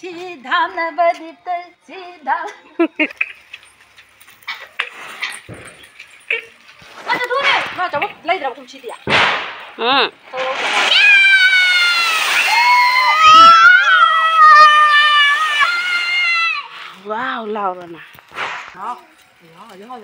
सीधा न बदित सीधा anh thua này mà cháu lấy đâu không chi tiền wow lao rồi nè đó rồi